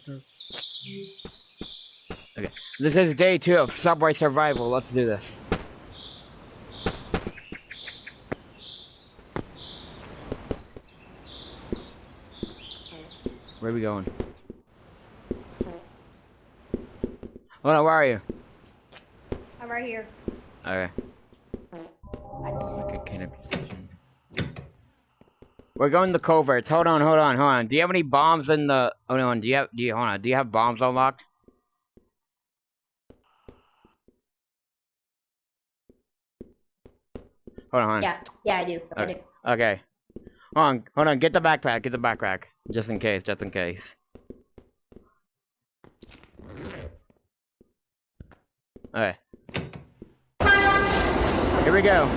Okay, this is day 2 of Subway Survival. Let's do this. Where are we going? Hold on, where are you? I'm right here. Okay. Like a canopy station. We're going to coverts. Hold on. Do you have any bombs in the? Oh no, do you have bombs unlocked? Hold on. Yeah, I do. I do. Okay. Hold on. Get the backpack. Just in case. Okay. Here we go.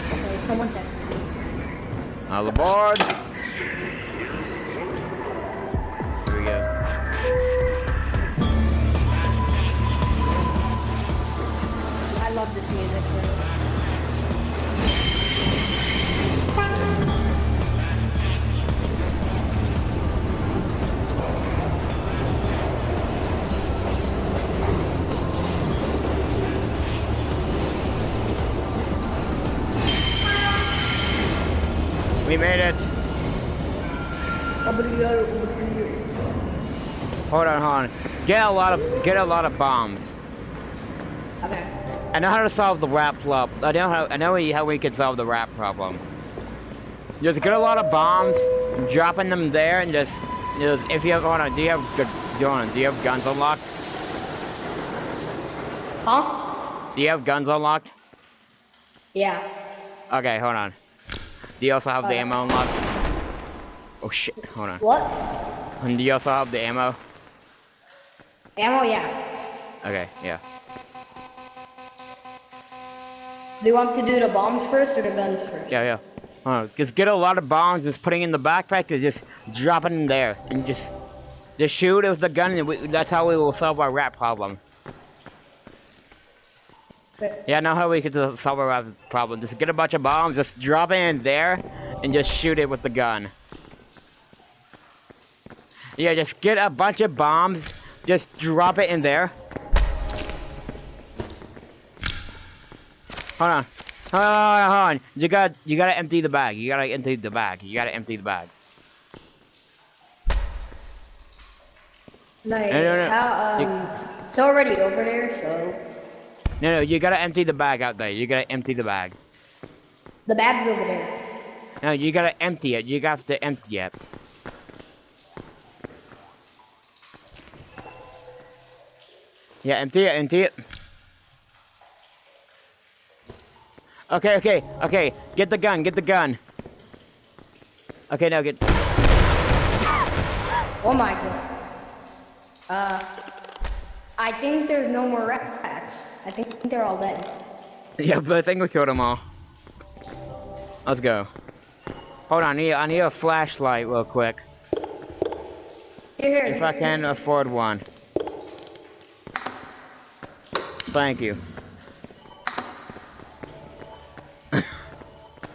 Okay, someone there. All aboard. Here we go. I love this music. We made it. Hold on. Get a lot of bombs. Okay. I know how to solve the rat problem. I know how we can solve the rat problem. Just get a lot of bombs, dropping them there, and just if you have do you have guns unlocked? Huh? Do you have guns unlocked? Yeah. Okay, hold on. Do you also have the ammo unlocked? Oh shit, hold on. What? And do you also have the ammo? Ammo, yeah. Okay, yeah. Do you want to do the bombs first or the guns first? Yeah. Just get a lot of bombs, just putting in the backpack, and just dropping them there, and just shoot with the gun, and that's how we will solve our rat problem. Yeah, I know how we can solve our rat problem. Just get a bunch of bombs, just drop it in there, and just shoot it with the gun. Yeah, just get a bunch of bombs, just drop it in there. Hold on. You gotta empty the bag. Like, No. how, it's already over there, so... No, you gotta empty the bag out there. You gotta empty the bag. The bag's over there. No, you gotta empty it. You have to empty it. Yeah, empty it. Okay. Get the gun. Okay, now get... Oh my god. I think there's no more rats. I think they're all dead. Yeah, but I think we killed them all. Let's go. Hold on, I need a flashlight real quick. Here. If I can afford one. Thank you.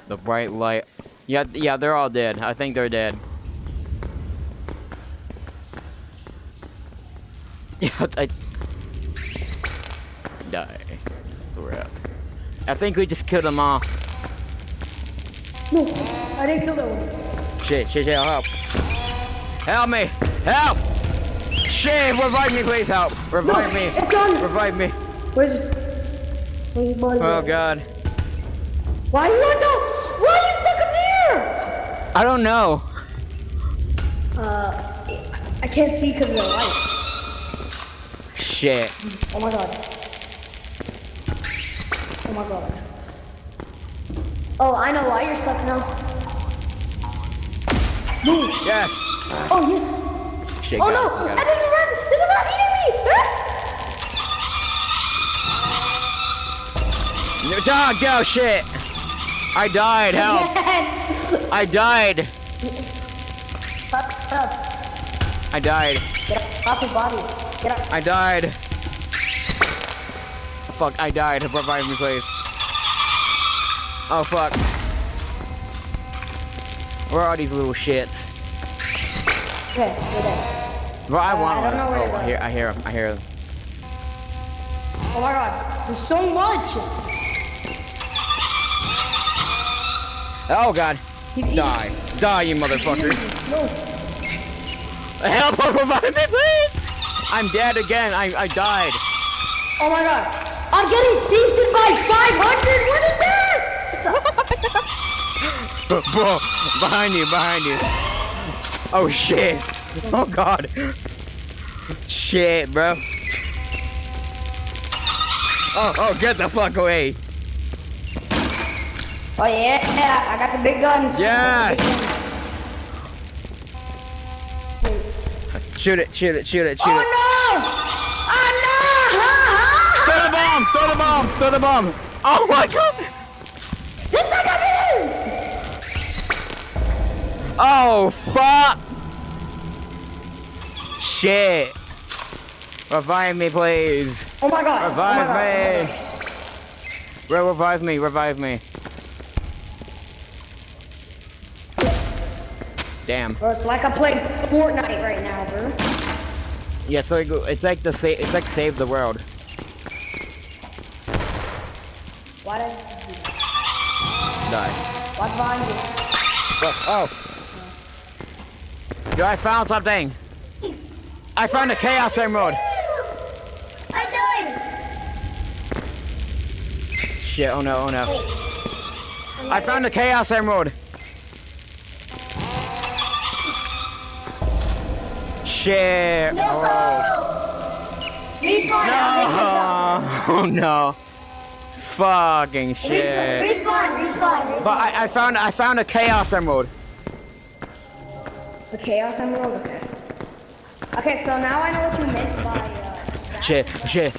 The bright light. Yeah, they're all dead. I think they're dead. Yeah, I die. That's a rat. I think we just killed them all. No, I didn't kill that one. Shit, help. Help me! Help! Shit, revive me, please, help! Revive me! It's on! Revive me! Where's his body? Oh god. Why are you stuck up here? I don't know. I can't see because of the light. Shit. Oh my god. Oh, I know why you're stuck now. Move. Yes. Oh, yes. Shit, Oh got no, it, I got it. didn't run. There's a rat eating me. Dog, go, shit. I died, help. I died. Fuck up. I died. Get off his body. Get up. I died. Fuck, I died. Revive me, please. Oh, fuck. Where are these little shits? Okay, we're there. Well, I want I don't know one. where to Oh, go. I hear him. I hear him. Oh my god, there's so much! Oh, God. He's eating- Die. Die, you motherfucker. No. Help! Revive me, please! I'm dead again. I died. Oh my god. I'm getting feasted by 500! What is that? Bro, behind you, behind you. Oh, shit. Oh, God. Shit, bro. Oh, get the fuck away. Oh yeah, I got the big guns. Yes. Wait. Shoot it, shoot it, shoot it, shoot Oh it. no! Oh no! Throw the bomb, throw the bomb, throw the bomb. Oh my God. Oh, fuck. Shit. Revive me, please. Oh my god. Revive oh my me. God. Bro, revive me, revive me. Damn. Bro, it's like I'm playing Fortnite right now, bro. Yeah, it's like save the world. Why did you do that? Die. What's behind you? Oh. Yo, I found something. I found a Chaos Emerald. I died! Shit, oh no, oh no. I found a Chaos Emerald. Shit. No! Respawn! Oh, oh no. Fucking shit. Respawn! But I found a Chaos Emerald. The Chaos Emerald? Okay. Okay, so now I know what you meant by, Shit, shit.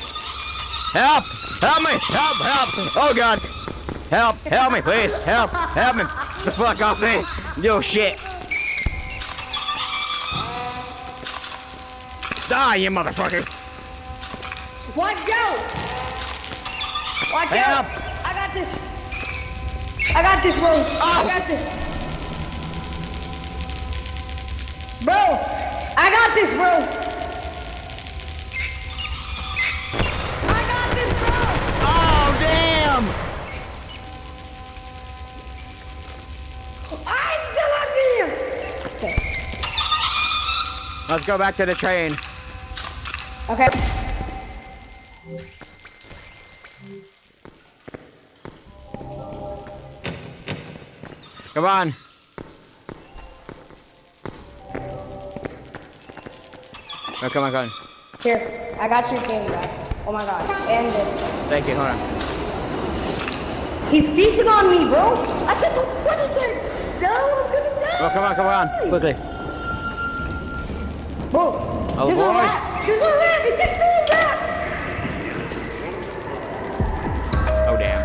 Help! Help me! Help! Help! Oh God! Help me, please! Help! Help me! The fuck off me! Yo, shit! Die, you motherfucker! Watch out! Watch Help! out! I got this! I got this, bro! Oh. I got this! Bro! I got this, bro! I got this, bro! Oh, damn! I'm still up here! Okay. Let's go back to the train. Okay. Come on. Oh, come on, come on. Here, I got your thing back. Oh my god. And this. Thank you, hold on. He's feasting on me, bro! I can't do what is this? No, I'm gonna die! Oh, come on, quickly. Bro, Oh, there's boy. a rat! There's a rat! There's still a rat! Oh, damn.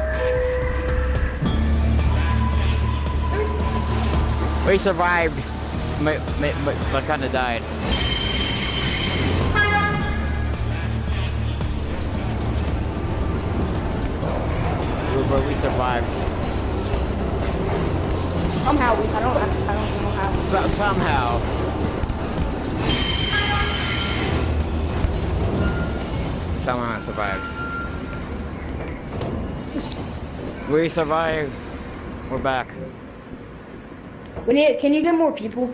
We survived. But kinda died. But we survived. Somehow I don't know how. Somehow. Somehow I survived. We survived. We're back. Can you get more people?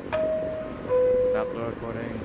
Stop the recording.